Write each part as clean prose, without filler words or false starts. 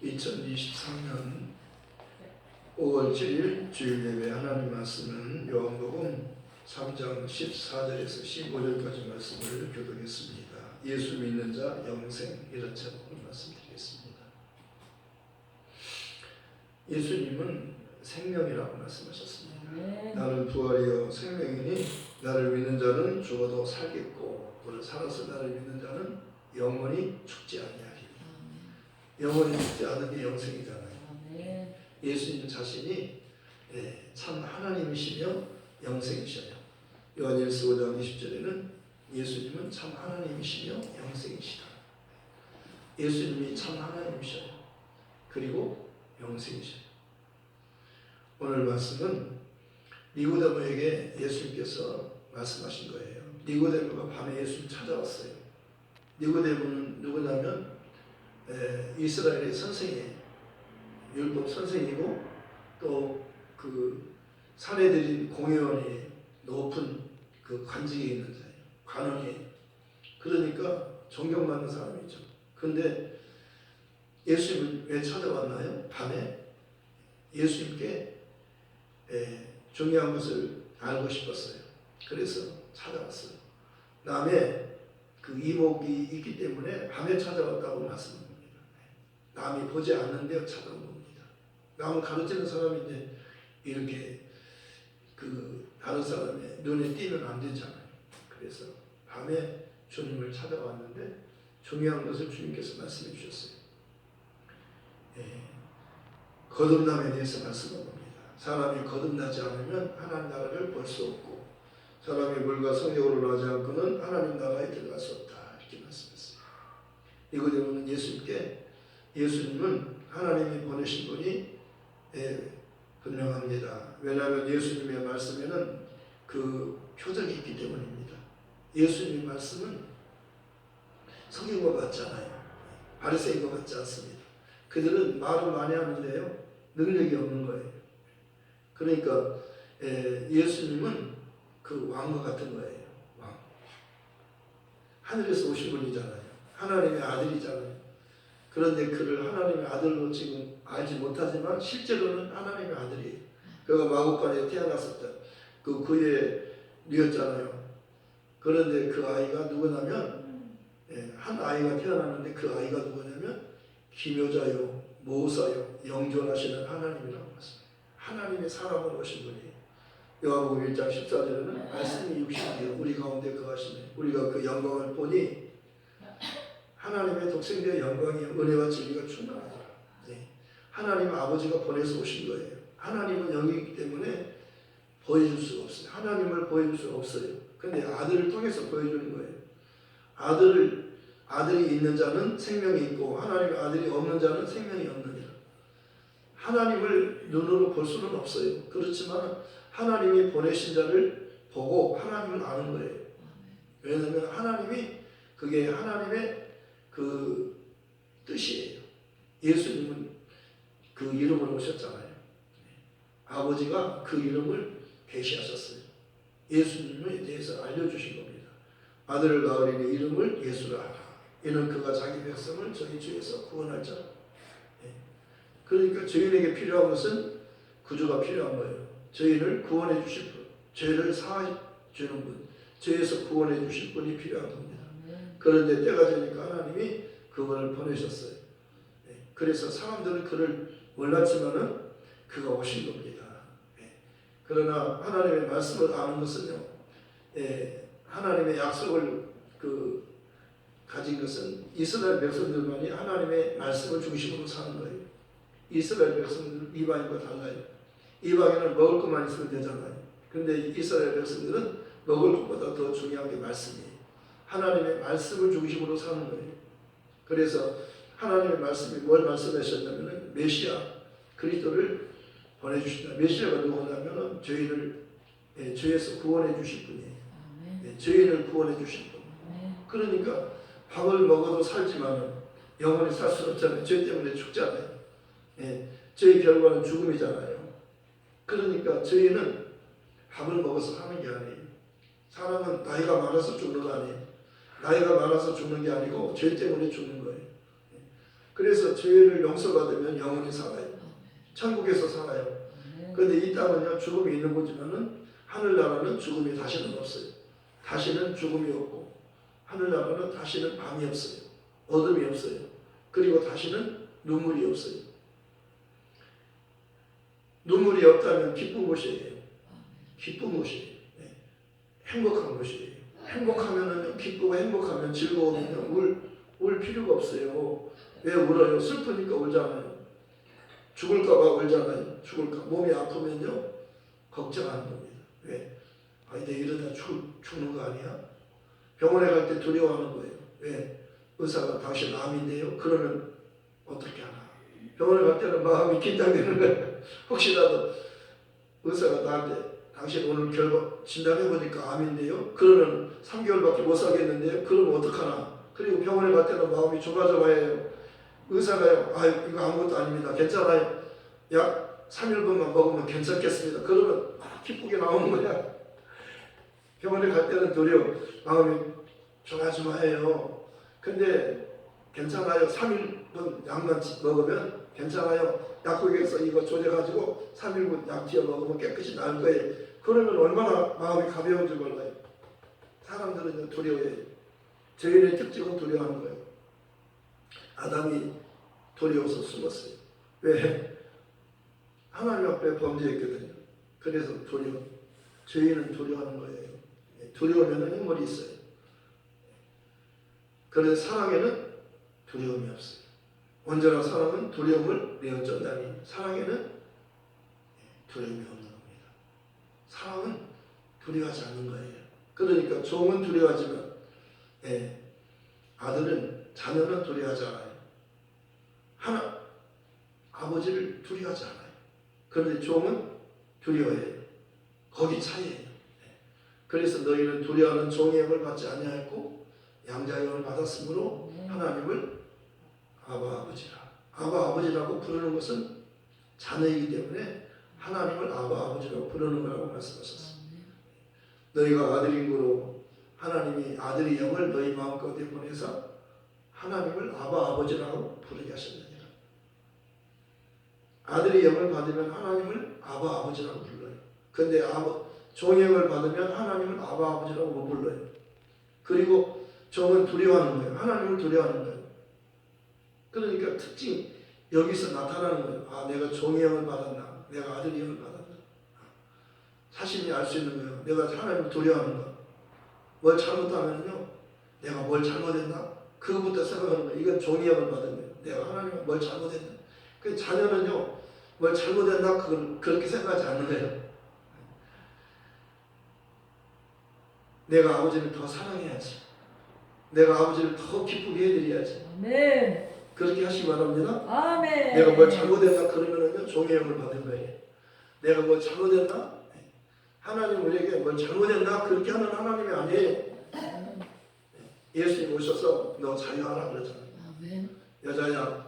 2023년 5월 7일 주일 예배 하나님 말씀은 요한복음 3장 14절에서 15절까지 말씀을 교독했습니다. 예수 믿는 자 영생, 이런 제목으로 말씀드리겠습니다. 예수님은 생명이라고 말씀하셨습니다. 나는 부활이요 생명이니 나를 믿는 자는 죽어도 살겠고 오늘 살아서 나를 믿는 자는 영원히 죽지 아니하리라. 영원히 죽지 않은 게 영생이잖아요. 예수님 자신이 참 하나님이시며 영생이셔요. 요한일서 5장 20절에는 예수님은 참 하나님이시며 영생이시다. 예수님이 참 하나님이셔요. 그리고 영생이셔요. 오늘 말씀은 니고데모에게 예수님께서 말씀하신 거예요. 니고데모가 밤에 예수님 찾아왔어요. 니고데모는 누구냐면 이스라엘의 선생이에요. 율법 선생이고 또 그 사내들인 공회원이 높은 그 관직에 있는 자예요. 관원이에요. 그러니까 존경받는 사람이죠. 그런데 예수님을 왜 찾아왔나요? 밤에 예수님께 중요한 것을 알고 싶었어요. 그래서 찾아왔어요. 남의 그 이목이 있기 때문에 밤에 찾아왔다고 말씀합니다. 남이 보지 않는데 찾아온 겁니다. 남을 가르치는 사람인데 이렇게 그 다른 사람의 눈에 띄면 안 되잖아요. 그래서 밤에 주님을 찾아왔는데 중요한 것을 주님께서 말씀해 주셨어요. 거듭남에 대해서 말씀을 합니다. 사람이 거듭나지 않으면 하나님 나라를 볼 수 없고 사람이 물과 성령으로 나지 않고는 하나님 나라에 들어갈 수 없다. 이렇게 말씀했어요. 이거는 예수님은 하나님이 보내신 분이 분명합니다. 왜냐하면 예수님의 말씀에는 그 표적이 있기 때문입니다. 예수님의 말씀은 성경과 같지 않아요. 바리새인과 같지 않습니다. 그들은 말을 많이 하는데요, 능력이 없는 거예요. 그러니까 예수님은 그 왕과 같은 거예요. 왕. 하늘에서 오신 분이잖아요. 하나님의 아들이잖아요. 그런데 그를 하나님의 아들로 지금 알지 못하지만 실제로는 하나님의 아들이에요. 그가 마구간에 태어났었다. 그의 뉘었잖아요. 그런데 그 아이가 누구냐면 한 아이가 태어났는데 그 아이가 누구냐면 기묘자요, 모사요, 영존하시는 하나님이라고 했습니다. 하나님의 사람으로 오신 분이에요. 요한복음 1장 14절에는 말씀이 육신이요 우리 가운데 거하시네. 우리가 그 영광을 보니 하나님의 독생자의 영광이 은혜와 진리가 충만하더라. 하나님 아버지가 보내서 오신 거예요. 하나님은 영이기 때문에 보여줄 수가 없어요. 하나님을 보여줄 수가 없어요. 그런데 아들을 통해서 보여주는 거예요. 아들이 있는 자는 생명이 있고 하나님의 아들이 없는 자는 생명이 없느니라. 하나님을 눈으로 볼 수는 없어요. 그렇지만 하나님이 보내신 자를 보고 하나님을 아는 거예요. 왜냐하면 그게 하나님의 그 뜻이에요. 예수님은 그 이름으로 오셨잖아요. 아버지가 그 이름을 계시하셨어요. 예수님에 대해서 알려주신 겁니다. 아들을 낳으리니 이름을 예수라 하라. 이는 그가 자기 백성을 저희 주에서 구원할 자. 그러니까 저희에게 필요한 것은 구주가 필요한 거예요. 저희를 구원해 주실 분, 죄를 사해 주는 분, 죄에서 구원해 주실 분이 필요한 겁니다. 그런데 때가 되니까 하나님이 그분을 보내셨어요. 그래서 사람들은 그를 몰랐지만은 그가 오신 겁니다. 그러나 하나님의 말씀을 아는 것은요, 하나님의 약속을 가진 것은 이스라엘 백성들만이 하나님의 말씀을 중심으로 사는 거예요. 이스라엘 백성들은 이방인과 달라요. 이방인은 먹을 것만 있으면 되잖아요. 그런데 이스라엘 백성들은 먹을 것보다 더 중요한 게 말씀이에요. 하나님의 말씀을 중심으로 사는 거예요. 그래서 하나님의 말씀이 뭘 말씀하셨냐면 메시아 그리스도를 보내주신다. 메시아가 누구냐면 저희를 죄에서 구원해 주실 분이에요. 죄인을 구원해 주실 분. 그러니까 밥을 먹어도 살지만 영원히 살 수 없잖아요. 죄 때문에 죽잖아요. 죄의 결과는 죽음이잖아요. 그러니까 저희는 밥을 먹어서 사는 게 아니에요. 사람은 나이가 많아서 죽는 거 아니에요. 나이가 많아서 죽는 게 아니고 죄 때문에 죽는 거예요. 그래서 죄를 용서받으면 영원히 살아요. 천국에서 살아요. 그런데 이 땅은요 죽음이 있는 거지만은 하늘나라는 죽음이 다시는 없어요. 다시는 죽음이 없고 하늘나라는 다시는 밤이 없어요. 어둠이 없어요. 그리고 다시는 눈물이 없어요. 눈물이 없다면 기쁜 곳이에요. 기쁜 곳이에요. 네. 행복한 곳이에요. 행복하면은 기쁘고 행복하면 즐거우면 울 필요가 없어요. 왜 울어요? 슬프니까 울잖아요. 죽을까봐 울잖아요. 죽을까. 몸이 아프면요 걱정하는 겁니다. 왜? 아니 내가 이러다 죽는 거 아니야? 병원에 갈 때 두려워하는 거예요. 왜? 의사가 당신 암인데요. 그러면 어떻게 하나? 병원에 갈 때는 마음이 긴장되는 거예요. 혹시라도 의사가 나한테 당신 오늘 결과 진단해보니까 암인데요. 그러면 3개월밖에 못 살겠는데요. 그러면 어떡하나? 그리고 병원에 갈 때는 마음이 조마조마해요. 의사가요. 아 이거 아무것도 아닙니다. 괜찮아요. 약 3일분만 먹으면 괜찮겠습니다. 그러면 기쁘게 나오는 거야. 병원에 갈 때는 도리어 마음이 조마조마해요. 근데 괜찮아요. 3일분 약만 먹으면 괜찮아요. 약국에서 이거 조져가지고 3일분 약 지어 먹으면 깨끗이 나을 거예요. 그러면 얼마나 마음이 가벼운 줄 몰라요. 사람들은 두려워해요. 죄인의 특징은 두려워하는 거예요. 아담이 두려워서 숨었어요. 왜? 하나님 앞에 범죄했거든요. 그래서 죄인은 두려워하는 거예요. 두려우면 행물이 있어요. 그래서 사랑에는 두려움이 없어요. 언제나 사랑은 두려움을 내어쩐다니 사랑에는 두려움이 없는 겁니다. 사랑은 두려워하지 않는 거예요. 그러니까 종은 두려워하지만 아들은 자녀는 두려워하지 않아요. 아버지를 두려워하지 않아요. 그런데 종은 두려워해요. 거기 차이예요. 그래서 너희는 두려워하는 종의 영을 받지 아니하였고 양자의 영을 받았으므로 하나님을 아바 아버지라. 아바 아버지라고 부르는 것은 자녀이기 때문에 하나님을 아바 아버지라고 부르는 거라고 말씀하셨어요. 너희가 아들인 거로 하나님이 아들의 영을 너희 마음가운데 보내서 하나님을 아바 아버지라고 부르게 하셨느니라. 아들의 영을 받으면 하나님을 아바 아버지라고 불러요. 근데 종의 영을 받으면 하나님을 아바 아버지라고 못 불러요. 그리고 종은 두려워하는 거예요. 하나님을 두려워하는 거예요. 그러니까 특징 여기서 나타나는 거예요. 아 내가 종의 영을 받았나? 내가 아들의 영을 받았나? 자신이 알 수 있는 거예요. 내가 하나님을 두려워하는가? 뭘 잘못하면요. 내가 뭘 잘못했나? 그것부터 생각하는 거예요. 이건 종의 영을 받은 거예요. 내가 하나님을 뭘 잘못했나? 그 자녀는요. 뭘 잘못했나? 그걸 그렇게 생각하지 않는 거예요. 내가 아버지를 더 사랑해야지. 내가 아버지를 더 기쁘게 해드려야지. 아멘. 그렇게 하시기 바랍니다. 아멘. 내가 뭘 잘못했나? 그러면은요. 종의 영을 받은 거예요. 내가 뭘 잘못했나? 하나님 우리에게 뭘 잘못했나? 그렇게 하는 하나님이 아니에요. 예수님 오셔서 너 자유하라 그러잖아요. 아멘. 여자야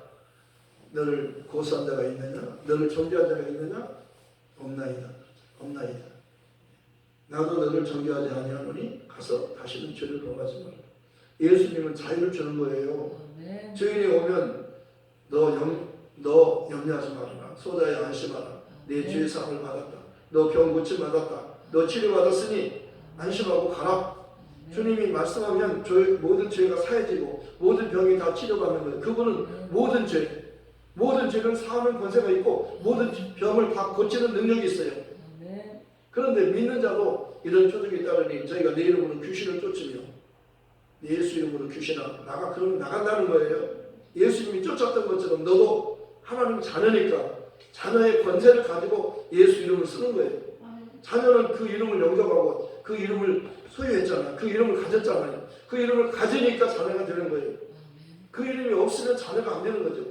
너를 고소한 자가 있느냐? 너를 정죄한 자가 있느냐? 없나이다. 없나이다. 나도 너를 정죄하지 아니하노니 가서 다시는 죄를 범하지 마라. 예수님은 자유를 주는 거예요. 아멘. 죄인이 오면 너 염려하지 말아라. 소자에 안심하라. 내 죄 사함을 받았다. 너 병 고침 받았다. 너 치료 받았으니 안심하고 가라. 주님이 말씀하면 모든 죄가 사해지고 모든 병이 다 치료받는 거예요. 그분은 모든 죄를 사하는 권세가 있고 모든 병을 다 고치는 능력이 있어요. 그런데 믿는 자도 이런 표적이 따르니 저희가 내 이름으로 귀신을 쫓으며 예수 이름으로 귀신아 나가 그러면 나간다는 거예요. 예수님이 쫓았던 것처럼 너도 하나님 자녀니까 자녀의 권세를 가지고 예수 이름을 쓰는 거예요. 자녀는 그 이름을 영접하고 그 이름을 소유했잖아요. 그 이름을 가졌잖아요. 그 이름을 가지니까 자녀가 되는 거예요. 그 이름이 없으면 자녀가 안 되는 거죠.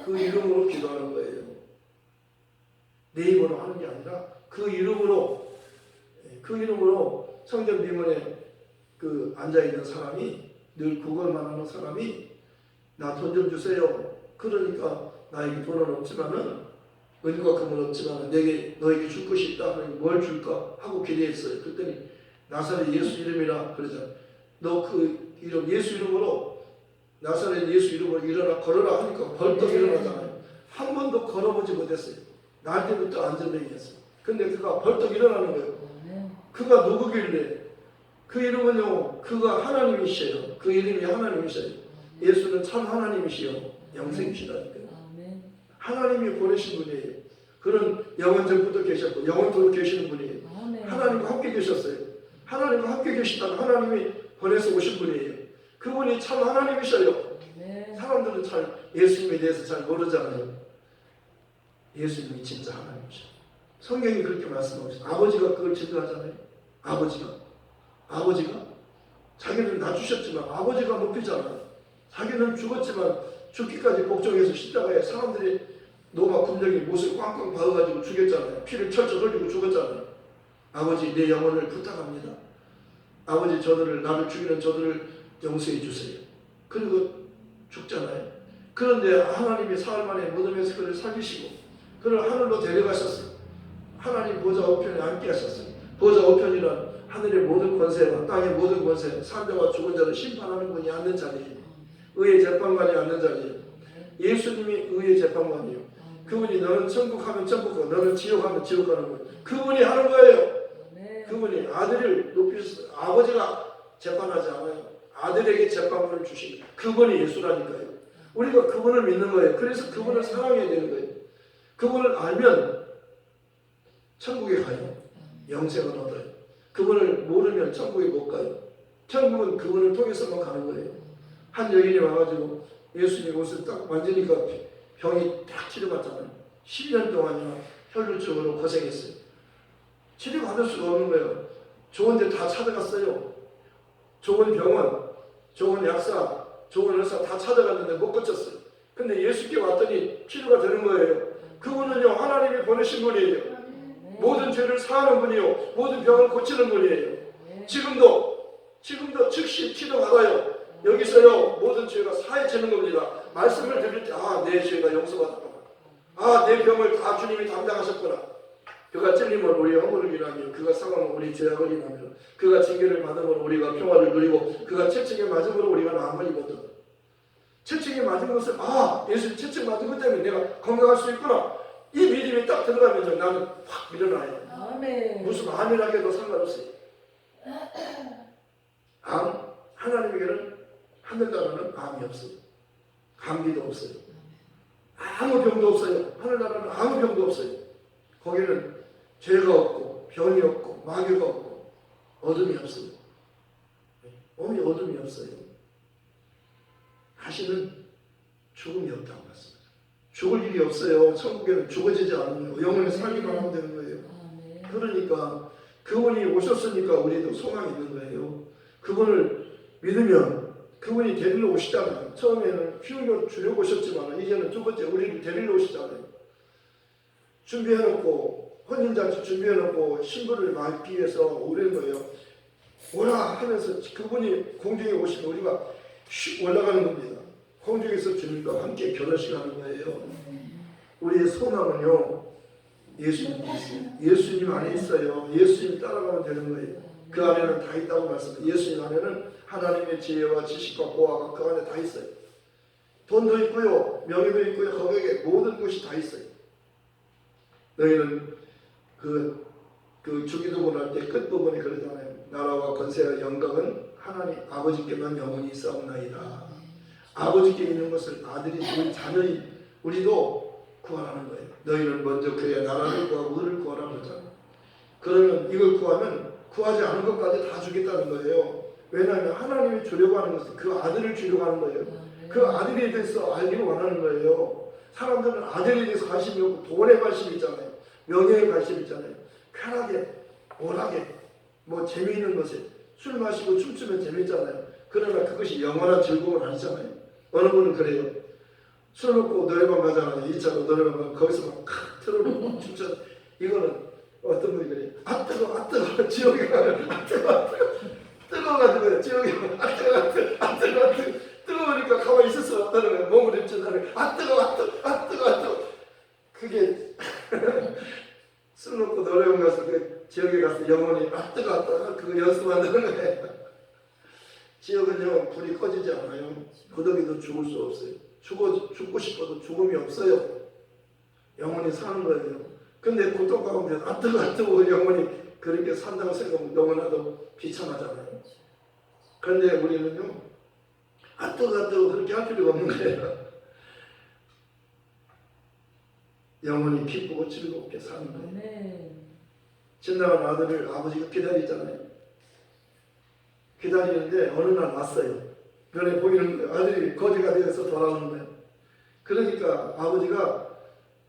그 이름으로 기도하는 거예요. 내 입으로 하는 게 아니라 그 이름으로 성전 비문에 앉아있는 사람이 늘 그걸만 하는 사람이 나 돈 좀 주세요. 그러니까 나에게 돈은 없지만은 은과 금은 없지만 너에게 줄 것이 있다. 뭘 줄까 하고 기대했어요. 그랬더니 나사렛 예수 이름이라 그러잖아. 너 그 이름 예수 이름으로 나사렛 예수 이름으로 일어나 걸어라 하니까 벌떡 일어나잖아요. 한 번도 걸어보지 못했어요. 날 때부터 안전뱅이였어요. 근데 그가 벌떡 일어나는 거예요. 그가 누구길래? 그 이름은요, 그가 하나님이시에요. 그 이름이 하나님이시에요. 예수는 참 하나님이시요 영생이시라니까요. 하나님이 보내신 분이에요. 그는 영원 전부터 계셨고 영원토록 계시는 분이에요. 하나님과 함께 계셨어요. 하나님과 함께 계시다가 하나님이 보내서 오신 분이에요. 그분이 참 하나님이셔요. 사람들은 잘 예수님에 대해서 잘 모르잖아요. 예수님이 진짜 하나님이셔. 성경이 그렇게 말씀하고 있어요. 아버지가 그걸 증거하잖아요. 아버지가 자기는 낮추셨지만 아버지가 높이잖아요. 자기는 죽었지만 죽기까지 복종해서 십자가에 사람들이 로마 군정이 못을 꽝꽝 박아가지고 죽였잖아요. 피를 철철 흘리고 죽었잖아요. 아버지 내 영혼을 부탁합니다. 아버지 나를 죽이는 저들을 용서해 주세요. 그리고 죽잖아요. 그런데 하나님이 사흘 만에 무덤에서 그를 살리시고 그를 하늘로 데려가셨어요. 하나님 보좌 우편에 앉게 하셨어요. 보좌 우편이란 하늘의 모든 권세와 땅의 모든 권세, 산자와 죽은 자를 심판하는 분이 앉는 자리예요. 의의 재판관이 앉는 자리예요. 예수님이 의의 재판관이에요. 그분이 너는 천국 하면 천국 가고 너는 지옥 하면 지옥 가는 거예요. 그분이 하는 거예요. 그분이 아들을 높이셔서 아버지가 재판하지 않아요. 아들에게 재판권을 주신 그분이 예수라니까요. 우리가 그분을 믿는 거예요. 그래서 그분을 사랑해야 되는 거예요. 그분을 알면 천국에 가요. 영생을 얻어요. 그분을 모르면 천국에 못 가요. 천국은 그분을 통해서만 가는 거예요. 한 여인이 와가지고 예수님 옷을 딱 만지니까 병이 딱 치료받잖아요. 10년 동안이나 혈루증으로 고생했어요. 치료받을 수가 없는 거예요. 좋은 데 다 찾아갔어요. 좋은 병원, 좋은 약사, 좋은 의사 다 찾아갔는데 못 고쳤어요. 근데 예수께 왔더니 치료가 되는 거예요. 그분은요 하나님이 보내신 분이에요. 모든 죄를 사하는 분이요 모든 병을 고치는 분이에요. 지금도 즉시 치료받아요. 여기서요 모든 죄가 사해지는 겁니다. 말씀을 들을 때 내 죄가 용서받았구나. 내 병을 다 주님이 담당하셨구나. 그가 찔림은 우리의 허물을 인하며 그가 상함은 우리 죄악을 인하며 그가 징계를 받음으로 우리가 평화를 누리고 그가 채찍에 맞음으로 우리가 나음을 입었다. 채찍에 맞은 것을 예수님 채찍 맞은 것 때문에 내가 건강할 수 있구나. 이 믿음이 딱 들어가면요 나는 확 밀어나요. 아멘. 무슨 암이라 해도 상관없어요. 하나님에게는 하늘나라는 암이 없어요. 감기도 없어요. 아무 병도 없어요. 하늘나라는 아무 병도 없어요. 거기는 죄가 없고 병이 없고 마귀가 없고 어둠이 없어요. 어둠이 없어요. 다시는 죽음이 없다고 말씀합니다. 죽을 일이 없어요. 천국에는 죽어지지 않는 거예요. 영원히 살기만 하면 되는 거예요. 그러니까 그분이 오셨으니까 우리도 소망이 있는 거예요. 그분을 믿으면 그분이 데리러 오시잖아요. 처음에는 피우려 주려고 오셨지만 이제는 두 번째 우리를 데리러 오시잖아요. 준비해놓고 혼인잔치 준비해놓고 신부를 맞기 위해서 오는 거예요. 오라 하면서 그분이 공중에 오시면 우리가 슉 올라가는 겁니다. 공중에서 주님과 함께 결혼식 하는 거예요. 우리의 소망은요 예수님 안에 있어요. 예수님 따라가면 되는 거예요. 그 안에는 다 있다고 말씀해요. 예수님 안에는 하나님의 지혜와 지식과 보화가 그 안에 다 있어요. 돈도 있고요 명예도 있고요 거기에 모든 것이 다 있어요. 너희는 그 주기도문 할 때 끝부분에 그러잖아요. 나라와 권세와 영광은 하나님 아버지께만 영원히 있사옵나이다. 아버지께 있는 것을 아들이 우리 자녀인 우리도 구하라는 거예요. 너희는 먼저 그의 나라를 구하고 의를 구하라 그러잖아요. 그러면 이걸 구하면 구하지 않은 것까지 다 주겠다는 거예요. 왜냐하면 하나님이 주려고 하는 것은 그 아들을 주려고 하는 거예요. 그 아들에 대해서 알기를 원하는 거예요. 사람들은 아들에 대해서 관심이 없고 돈에 관심이 있잖아요. 명예에 관심이 있잖아요. 편하게, 오락에, 재미있는 것에 술 마시고 춤추면 재밌잖아요. 그러나 그것이 영원한 즐거움은 아니잖아요. 어느 분은 그래요. 술 먹고 노래방 가잖아요. 2차로 노래방 가면 거기서 막 틀어놓고 춤춰. 이거는 어떤 분이 그래요. 뜨거워, 지옥에 가면 뜨거워가지고 지옥에 가면 뜨거워. 뜨거우니까 가만히 있을 수 없다는 거예요. 몸을 입춘다는 거예요. 뜨거워. 그게 술 먹고 노래방 가서 그 지역에 가서 영혼이 뜨거워 그거 연습한다는 거예요. 지옥은요 불이 꺼지지 않아요. 고독이도 죽을 수 없어요. 죽고 싶어도 죽음이 없어요. 영원히 사는 거예요. 근데 고통 가운데 뜨거 영원히 그렇게 산다고 생각하면 너무나도 비참하잖아요. 그런데 우리는요 뜨거 그렇게 할 필요가 없는 거예요. 영원히 기쁘고 즐겁게 사는 거예요. 지나간 아들을 아버지가 기다리잖아요. 기다리는데 어느 날 왔어요. 눈에 보이는 거예요. 아들이 거지가 되어서 돌아오는 거예요. 그러니까 아버지가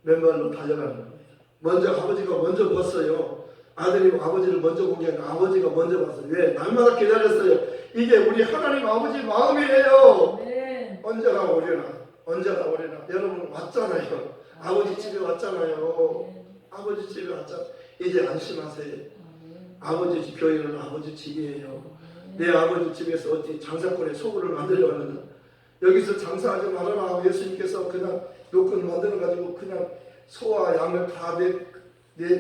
맨발로 달려가는 겁니다. 먼저 아버지가 먼저 봤어요. 아들이 아버지를 먼저 본 게 아니라 아버지가 먼저 봤어요. 왜? 날마다 기다렸어요. 이게 우리 하나님 아버지 마음이에요. 네. 언제나 오려나. 여러분 왔잖아요. 아버지 집에 왔잖아요. 아버지 집에 왔잖아요. 이제 안심하세요. 아버지 집 교회는 아버지 집이에요. 내 아버지 집에서 어디 장사꾼의 소굴을 만들려고 하는가. 여기서 장사하지 말아라. 예수님께서 그냥 요건 만들어가지고 그냥 소와 양을 다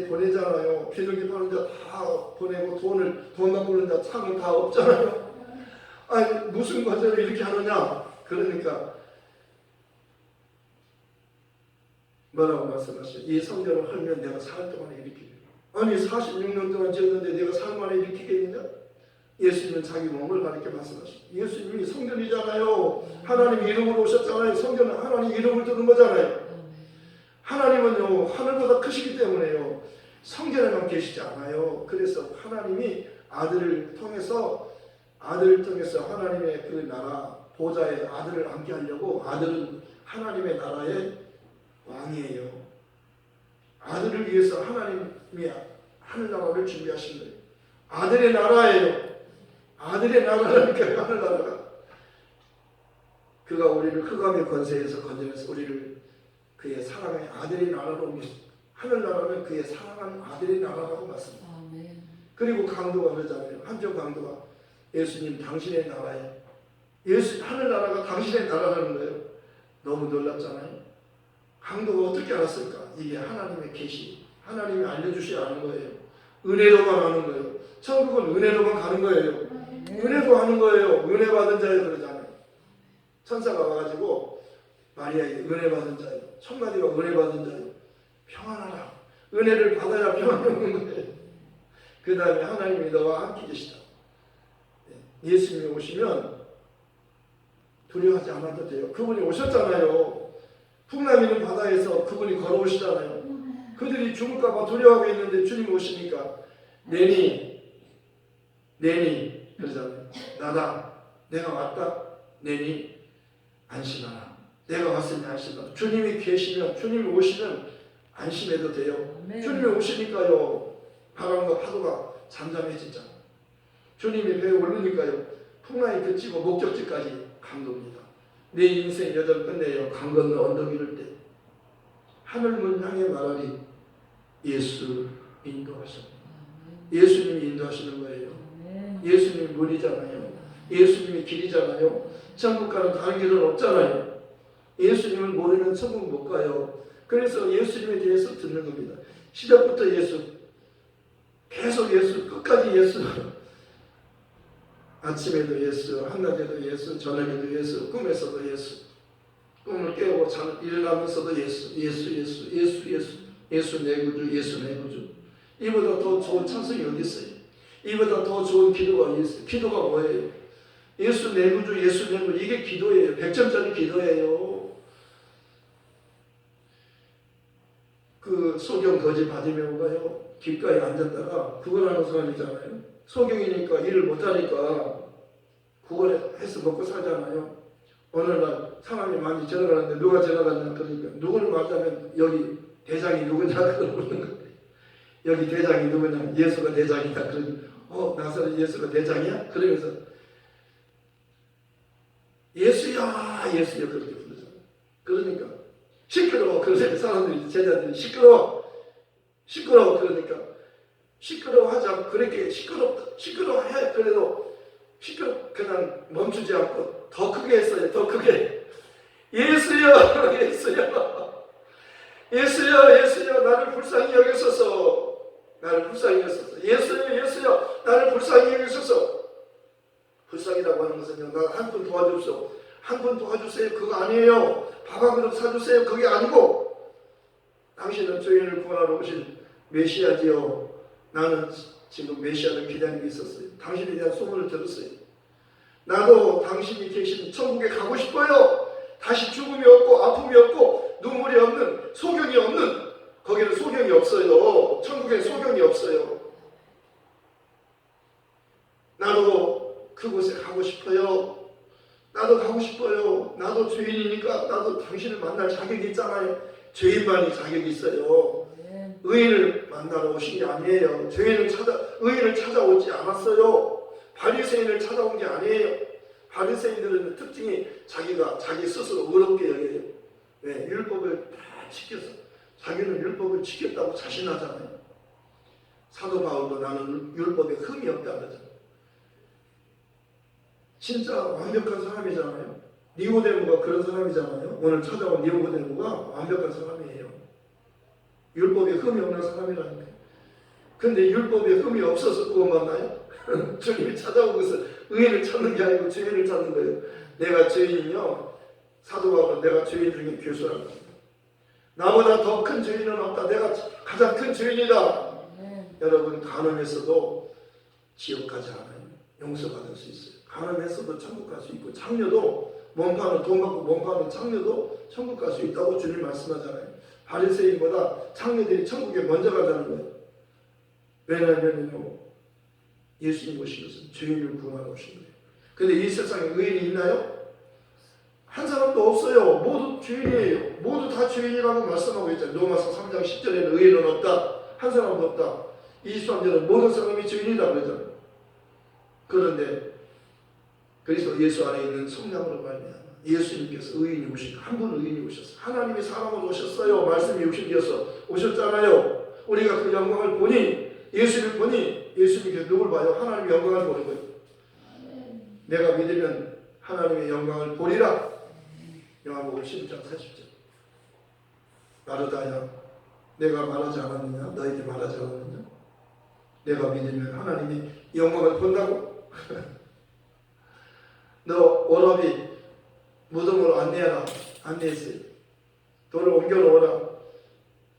보내잖아요. 비둘기 파는 자 다 보내고 돈만 버는 자 창은 다 없잖아요. 아니 무슨 과제로 이렇게 하느냐. 그러니까 뭐라고 말씀하시죠? 이 성전을 헐면 내가 4일 동안에 일으키겠다. 아니 46년 동안 지었는데 내가 4일 만에 일으키겠느냐? 예수님은 자기 몸을 가리켜 말씀하시죠. 예수님이 성전이잖아요. 하나님 이름으로 오셨잖아요. 성전은 하나님 이름을 두는 거잖아요. 하나님은요 하늘보다 크시기 때문에요 성전에만 계시지 않아요. 그래서 하나님이 아들을 통해서 하나님의 그 나라 보좌에 아들을 앉게 하려고 아들은 하나님의 나라의 왕이에요. 아들을 위해서 하나님이 하늘나라를 준비하신 거예요. 아들의 나라예요. 아들의 나라라니까요. 하늘나라가. 그가 우리를 흑암의 권세에서 건져내서 우리를 그의 사랑의 아들의 나라로 옮기셨습니다. 하늘나라는 그의 사랑하는 아들의 나라라고 말씀합니다. 그리고 강도가 그러잖아요. 한쪽 강도가 예수님 당신의 나라에 하늘나라가 당신의 나라라는 거예요. 너무 놀랍잖아요. 강도가 어떻게 알았을까? 이게 하나님의 계시, 하나님이 알려주시지 않은 거예요. 은혜로만 하는 거예요. 천국은 은혜로만 가는 거예요. 은혜로 하는 거예요. 은혜 받은 자예요 그러잖아요. 천사가 와가지고 마리아에게 은혜 받은 자예요. 첫마디가 은혜 받은 자예요. 평안하라. 은혜를 받아야 평안이 오는 거예요. 그 다음에 하나님이 너와 함께 계시다. 예수님이 오시면 두려워하지 않아도 돼요. 그분이 오셨잖아요. 풍랑이는 바다에서 그분이 걸어오시잖아요. 그들이 죽을까봐 두려워하고 있는데 주님 오시니까 내니 그러잖아요. 나다. 내가 왔다. 내니 안심하라. 내가 왔으니 안심하라. 주님이 계시면 주님이 오시면 안심해도 돼요. 주님이 오시니까요. 바람과 파도가 잠잠해지잖아요. 주님이 배에 오르니까요. 풍랑이 그치고 목적지까지 간 겁니다. 내 인생 여정 끝내요. 강 건너 언덕 이를 때 하늘문 향해 말하리. 예수 인도하셨다. 예수님이 인도하시는 거예요. 예수님이 문이잖아요. 예수님이 길이잖아요. 천국 가는 다른 길은 없잖아요. 예수님을 모르면 천국 못 가요. 그래서 예수님에 대해서 듣는 겁니다. 시작부터 예수, 계속 예수, 끝까지 예수. 아침에도 예수, 한낮에도 예수, 저녁에도 예수, 꿈에서도 예수. 꿈을 깨고 일어나면서도 예수 내 구주, 예수 내 구주. 이보다 더 좋은 찬송이 어디 있어요? 이보다 더 좋은 기도가 어디 있어요? 기도가 뭐예요? 예수 내 구주, 예수 내 구주. 이게 기도예요. 100점짜리 기도예요. 그 소경 거지 바디메오가요. 길가에 앉았다가 구걸하는 사람이잖아요. 소경이니까 일을 못하니까 구걸해서 먹고 살잖아요. 어느 날 사람이 많이 지나가는데 누가 지나갔냐 그러니까 누구를 말하자면 여기 대장이 누구냐 그러는 거예요. 여기 대장이 누구냐? 예수가 대장이다. 그러니 나사렛 예수가 대장이야? 그러면서 예수야 그렇게 부르잖아요. 그러니까 시끄러워. 그래서 사람들이 제자들이 시끄러워 그러니까 시끄러워하자. 그렇게 시끄러워해. 그래도 그냥 멈추지 않고 더 크게 했어요. 더 크게. 예수여 나를 불쌍히 여기소서. 예수여 나를 불쌍히 여기소서. 불쌍이라고 하는 것은요, 나 한 푼 도와주십시오, 한 푼 도와주세요, 그거 아니에요. 밥 한 그릇 사주세요, 그게 아니고, 당신은 죄인을 구원하러 오신 메시아지요. 나는 지금 메시아를 기다리고 있었어요. 당신에 대한 소문을 들었어요. 나도 당신이 계신 천국에 가고 싶어요. 다시 죽음이 없고 아픔이 없고 눈물이 없는, 소경이 없는, 거기는 소경이 없어요. 천국에 소경이 없어요. 나도 그곳에 가고 싶어요. 나도 가고 싶어요. 나도 죄인이니까 나도 당신을 만날 자격이 있잖아요. 죄인만이 자격이 있어요. 의인을 만나러 오신 게 아니에요. 의인을 찾아오지 않았어요. 바리새인을 찾아온 게 아니에요. 바리새인들은 특징이 자기 스스로 의롭게 여겨요. 네, 율법을 다 지켜서 자기는 율법을 지켰다고 자신하잖아요. 사도 바울도 나는 율법에 흠이 없다 그러잖아요. 진짜 완벽한 사람이잖아요. 니고데모가 그런 사람이잖아요. 오늘 찾아온 니고데모가 완벽한 사람이에요. 율법에 흠이 없는 사람이라니까. 근데 율법에 흠이 없어서 구원 받나요? 주님이 찾아온 것은 의인을 찾는 게 아니고 죄인을 찾는 거예요. 내가 죄인이요, 사도 바울은 내가 죄인 중에 괴수라고 합니다. 나보다 더 큰 죄인은 없다. 내가 가장 큰 죄인이다. 여러분, 간음했어도 지옥 가지 않아요. 용서받을 수 있어요. 간음했어도 천국 갈 수 있고, 창녀도 돈 받고 몸 파는 창녀도 천국 갈 수 있다고 주님 말씀하잖아요. 바리새인보다 창녀들이 천국에 먼저 가자는 거예요. 왜냐하면 예수님 오신 것은 죄인을 구원하러 오신 거예요. 근데 이 세상에 의인이 있나요? 한 사람도 없어요. 모두 죄인이에요. 모두 다 죄인이라고 말씀하고 있잖아요. 로마서 3장 10절에는 의인은 없다. 한 사람도 없다. 23절은 모든 사람이 죄인이다 그러잖아요. 그런데 그래서 예수 안에 있는 성령으로 말미암아 예수님께서 의인이 오신, 한 분 의인이 오셨어요. 하나님이 사람으로 오셨어요. 말씀이 육신되어서 오셨잖아요. 우리가 그 영광을 보니, 예수를 보니, 예수님께서 누굴 봐요? 하나님의 영광을 보는 거예요. 내가 믿으면 하나님의 영광을 보리라. 요한복음 16장 40절. 마르다야, 내가 말하지 않았느냐? 너에게 말하지 않았느냐? 내가 믿으면 하나님이 영광을 본다고? 너 오라비 무덤으로 안내하라. 안내했어요. 돌을 옮겨놓으라.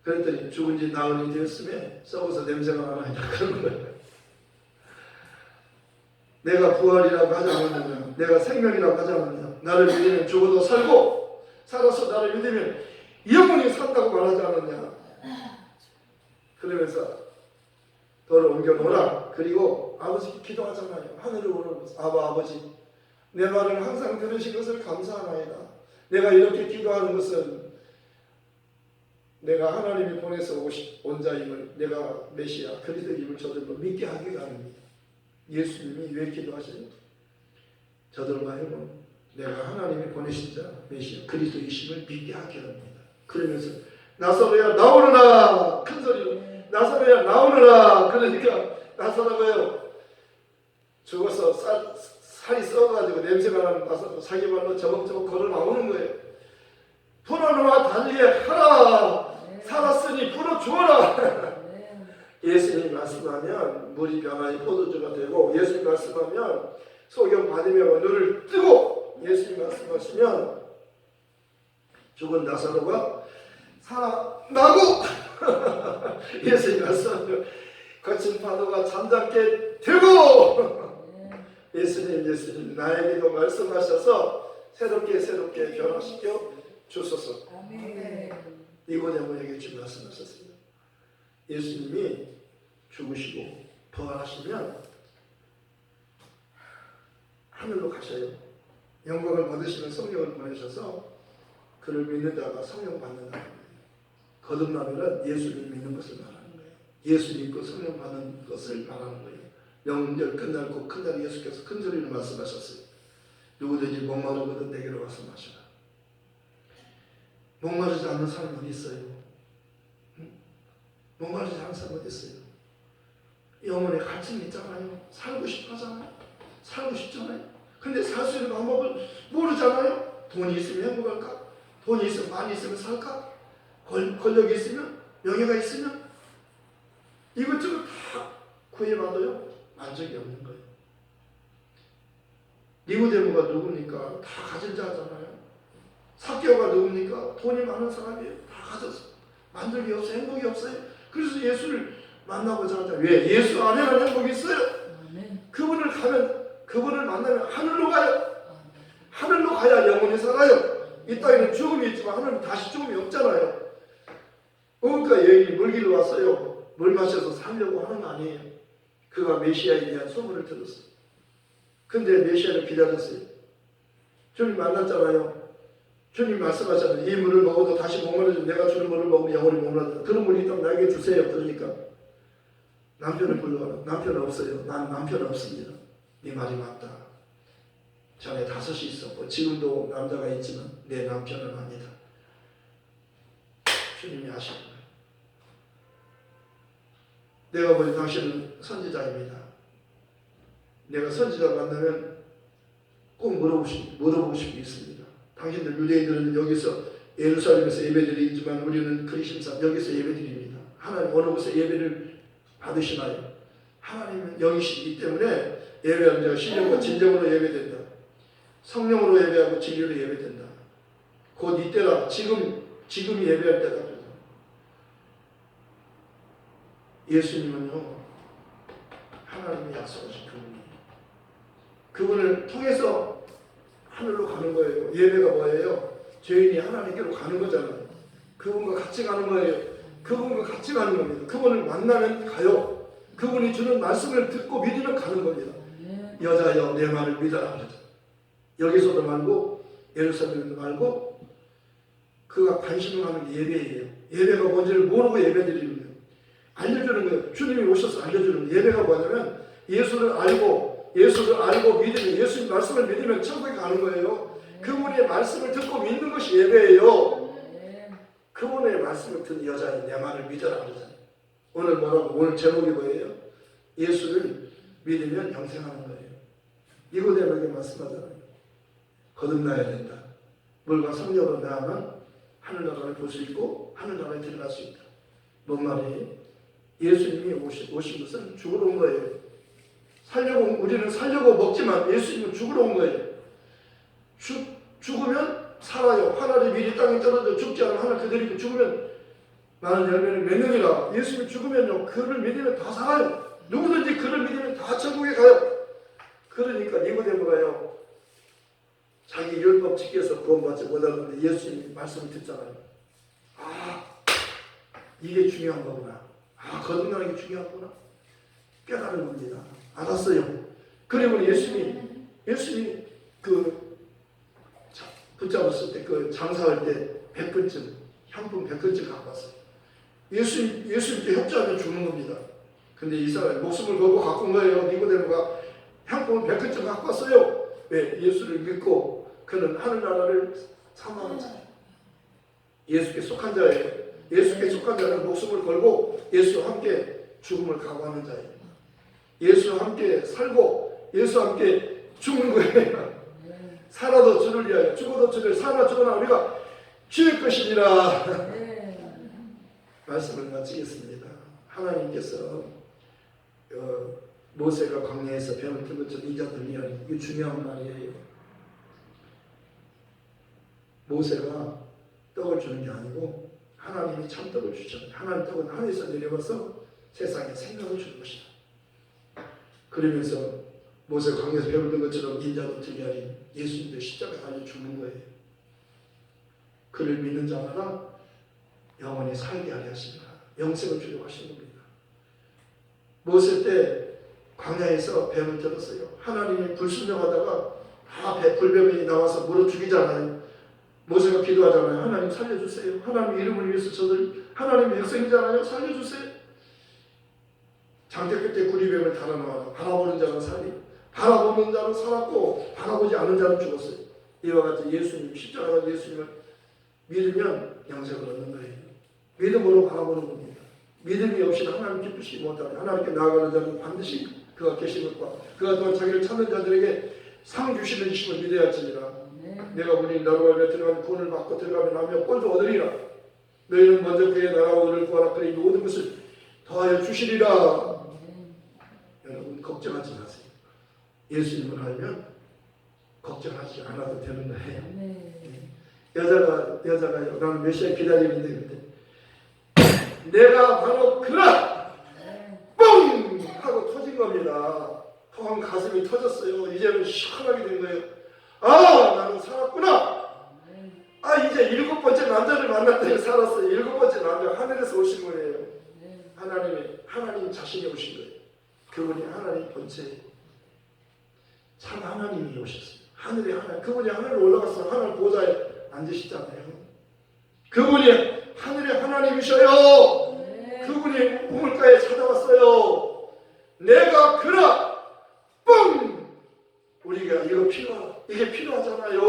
그랬더니 죽은 지 나흘이 되었음에 썩어서 냄새가 나나 그런 거예요. 내가 부활이라고 하지 않았느냐? 내가 생명이라고 하지 않았느냐? 나를 믿으면 죽어도 살고, 살아서 나를 믿으면 영원히 산다고 말하지 않았냐? 그러면서 돌을 옮겨놓으라. 그리고 아버지께 기도하잖아요. 하늘에 오는 아버지, 내 말을 항상 들으신 것을 감사하나이다. 내가 이렇게 기도하는 것은 내가 하나님이 보내서 온 자임을, 내가 메시아 그리스도임을 저들로 믿게 하기 바랍니다. 예수님이 왜 기도하셔요? 저들로 하여금 내가 하나님이 보내신 자 메시아 그리스도이심을 믿게 하게 합니다. 그러면서 나사로야 나오느라, 큰 소리로 나사로야 나오느라. 그러니까 나사로가요 죽어서 살이 썩어가지고 냄새가 나는 나사로 자기 말로 저벅저벅 걸어 나오는 거예요. 풀어놓아 달리하라. 살았으니 풀어주어라. 예수님 말씀하면 물이 변하여 포도주가 되고, 예수님 말씀하면 소경 받으며 눈을 뜨고, 예수님 말씀하시면 죽은 나사로가 살아나고 예수님 말씀하면 거친 파도가 잠잠게 되고 예수님 나에게도 말씀하셔서 새롭게 변화시켜 주소서. 니고데모에게 주님 말씀하셨습니다. 예수님이 죽으시고 부활하시면 하늘로 가셔요. 영광을 받으시는 성령을 보내셔서 그를 믿는 자가 성령 받는다는 거예요. 거듭나면 예수님 믿는 것을 말하는 거예요. 예수 믿고 성령 받는 것을 말하는 거예요. 명절 끝날 곧 큰날 예수께서 큰 소리로 말씀하셨어요. 누구든지 목마르거든 내게로 와서 마시라. 목마르지 않는 사람 어디 있어요? 목마르지 않는 사람 어디 있어요? 영혼에 갈증이 있잖아요. 살고 싶잖아요. 근데 살 수 있는 방법을 모르잖아요. 돈이 있으면 행복할까? 돈이 있으면 많이 있으면 살까? 권력이 있으면, 명예가 있으면 이것저것 다 구해봐도요 만족이 없는 거예요. 니고데모가 누굽니까? 다 가진 자잖아요. 삭개오가 누굽니까? 돈이 많은 사람이에요. 다 가졌어. 만족이 없어요. 행복이 없어요. 그래서 예수를 만나고자 하자. 왜? 예수 안에는 행복이 있어요. 그분을 가면, 그분을 만나면 하늘로 가요. 하늘로 가야 영원히 살아요. 이 땅에는 죽음이 있지만 하늘은 다시 죽음이 없잖아요. 그러니까 여인이 물길로 왔어요. 물 마셔서 살려고 하는 거 아니에요. 그가 메시아에 대한 소문을 들었어요. 근데 메시아를 기다렸어요. 주님 만났잖아요. 주님 말씀하잖아요. 이 물을 먹어도 다시 목마르지 내가 주는 물을 먹으면 영원히 목마르다. 그런 물이 있다면 나에게 주세요. 그러니까 남편을 불러와라. 남편 없어요. 난 남편 없습니다. 네 말이 맞다. 전에 5이 있었고 지금도 남자가 있지만 내 남편은 아니다. 주님이 아시는 거예요. 내가 보니 당신은 선지자입니다. 내가 선지자 만나면 꼭 물어보고 싶은 게 있습니다. 당신들 유대인들은 여기서 예루살렘에서 예배드리지만 우리는 그리심산 여기서 예배드립니다. 하나님 어느 곳에 예배를 받으시나요? 하나님은 영이시기 때문에 예배하는 자가 신령과 진정으로 예배된다. 성령으로 예배하고 진리로 예배된다. 곧 이때라 지금이 예배할 때다. 예수님은요 하나님이 약속하신 그분을 통해서 하늘로 가는 거예요. 예배가 뭐예요? 죄인이 하나님께로 가는 거잖아요. 그분과 같이 가는 거예요. 그분과 같이 가는 겁니다. 그분을 만나면 가요. 그분이 주는 말씀을 듣고 믿으면 가는 겁니다. 여자여 내 말을 믿어라. 여기서도 말고 예루살렘도 말고 그가 관심을 하는 게 예배예요. 예배가 뭔지를 모르고 예배드리는 거예요. 알려주는 거예요. 주님이 오셔서 알려주는 거예요. 예배가 뭐냐면 예수를 알고 믿으면 예수님 말씀을 믿으면 천국에 가는 거예요. 그분의 말씀을 듣고 믿는 것이 예배예요. 그분의 말씀을 듣는 여자인 내 말을 믿어라 그러잖아요. 오늘 뭐라고? 오늘 제목이 뭐예요? 예수를 믿으면 영생하는 거예요. 니고데모에게 말씀하잖아요. 거듭나야 된다. 물과 성령으로 나아만 하늘나라를 볼 수 있고 하늘나라에 들어갈 수 있다. 뭔 말이에요? 예수님이 오신 것은 죽으러 온 거예요. 우리는 살려고 먹지만 예수님은 죽으러 온 거예요. 죽으면 살아요. 하늘이 미리 땅에 떨어져 죽지 않은 하늘 그대로 죽으면 많은 열매를 맺느니라. 예수님이 죽으면요 그를 믿으면 다 살아요. 누구든지 그를 믿으면 다 천국에 가요. 그러니까 니고데모가요 자기 율법 지켜서 구원받지 못하는데 예수님 말씀을 듣잖아요. 아 이게 중요한 거구나. 아 거듭나는 게 중요하구나. 깨달은 겁니다. 알았어요. 그리고 예수님이 붙잡았을 때 그 장사할 때 100근쯤 향품 100근쯤 갖고 왔어요. 예수님께 협조하면 죽는 겁니다. 근데 이 사람이 목숨을 걸고 갖고 온 거예요. 니고데모가 향품을 100근쯤 갖고 왔어요. 왜? 예수를 믿고 그는 하늘나라를 사모하는 자예요. 예수께 속한 자예요. 예수께 속한 자는 목숨을 걸고 예수와 함께 죽음을 각오하는 자예요. 예수와 함께 살고 예수와 함께 죽는 거예요. 살아도 주를 위하여 죽어도 주를 살아 죽어나 우리가 주의 것이니라. 말씀을 마치겠습니다. 하나님께서 모세가 광야에서 배움을 들은 것처럼 이자들 위하여 이게 중요한 말이에요. 모세가 떡을 주는 게 아니고 하나님이 참떡을 주셨는데 하나님 떡은 하늘에서 내려와서 세상에 생명을 주는 것이다. 그러면서 모세가 광야에서 배움을 들은 것처럼 인자도 들리하니 예수님도 십자가에 달려 죽는 거예요. 그를 믿는 자마다 영원히 살게 하려 하십니다. 영생을 주려고 하신 겁니다. 모세 때 광야에서 뱀을 들었어요. 하나님이 불순종하다가 다 불뱀이 나와서 물어 죽이잖아요. 모세가 기도하잖아요. 하나님 살려주세요. 하나님 이름을 위해서 저들 하나님의 백성이잖아요. 살려주세요. 장대 끝에 구리뱀을 달아놓아라. 바라보는 자는 살리. 바라보는 자는 살았고 바라보지 않는 자는 죽었어요. 이와 같이 예수님 십자가로 예수님을 믿으면 영생을 얻는 거예요. 믿음으로 바라보는 겁니다. 믿음이 없이 하나님 기쁘시지 못하면 하나님께 나아가는 자는 반드시 그가 계신 것과 그가 또한 자기를 찾는 자들에게 상 주시는 이심을 믿어야 할지니라. 내가 보니 나로 말미암아 들어가면 구원을 받고 들어가면 하며 꼴도 얻으리라. 너희는 먼저 그의 나라와 의를 구하라. 그의 모든 것을 더하여 주시리라. 여러분 걱정하지 마세요. 예수님을 알면 걱정하지 않아도 되는 거예요. 네. 여자가요. 나는 몇 시간 기다리는데 내가 바로 그라 뻥 하고 터진 겁니다. 뻥 가슴이 터졌어요. 이제는 시원하게 된 거예요. 아, 나는 살았구나. 아, 이제 7번째 남자를 만났더니 살았어요. 7번째 남자 하늘에서 오신 거예요. 하나님 자신이 오신 거예요. 그분이 하나님 본체예요. 참 하나님이 오셨어요. 하늘에 하나님, 그분이 하늘로 올라가서 하늘 보좌에 앉으시잖아요. 그분이 하늘의 하나님이셔요. 그분이 우물가에 찾아왔어요. 내가 그라 뻥! 우리가 이게 필요하잖아요.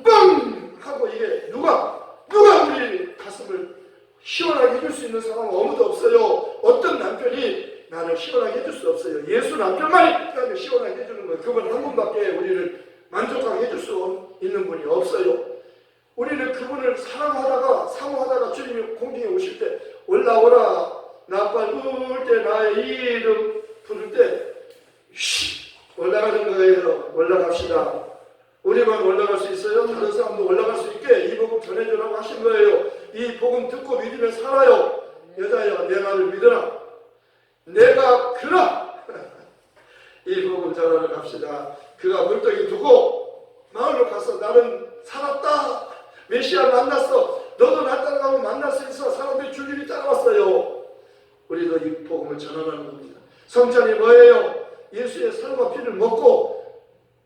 뻥! 하고 이게 누가 우리 가슴을 시원하게 해줄 수 있는 사람은 아무도 없어요. 어떤 남편이 나를 시원하게 해줄 수 없어요. 예수 남편만이 나를 시원하게 해주는 거예요. 그분 한 분밖에 우리를 만족하게 해줄 수 있는 분이 없어요. 우리는 그분을 사모하다가 주님이 공중에 오실 때 올라오라, 나팔 불 때 나의 이름 부를 때 올라가는 거예요. 올라갑시다. 우리만 올라갈 수 있어요? 다른 사람도 올라갈 수 있게 이 복음 전해주라고 하신 거예요. 이 복음 듣고 믿으면 살아요. 여자여, 내 말을 믿어라. 내가 그라. 이 복음 전하러 갑시다. 그가 물떡이 두고 마을로 가서 나는 살았다. 메시아 만났어. 너도 나 따라가면 만날 수 있어. 사람들이 줄줄이 따라왔어요. 우리도 이 복음을 전하라는 겁니다. 성찬이 뭐예요? 예수의 살과 피를 먹고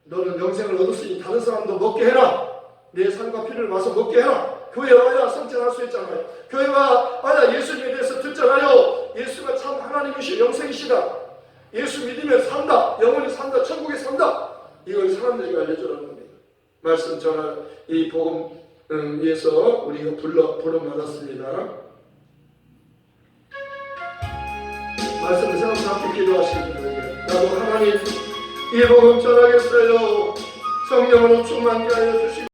너는 영생을 얻었으니 다른 사람도 먹게 해라. 내 살과 피를 와서 먹게 해라. 교회 와야 성찬할 수 있잖아요. 교회 와야 예수님에 대해서 듣잖아요. 예수가 참 하나님이시오. 영생이시다. 예수 믿으면 산다. 영원히 산다. 천국에 산다. 이걸 사람들에게 알려주라는 겁니다. 말씀 전할 이 복음에서 우리가 부름받았습니다. 말씀을 생각하면서 함께 기도하시는 거예요. 나도 하나님 이 복음 전하겠어요. 성령으로 충만케 하여 주시고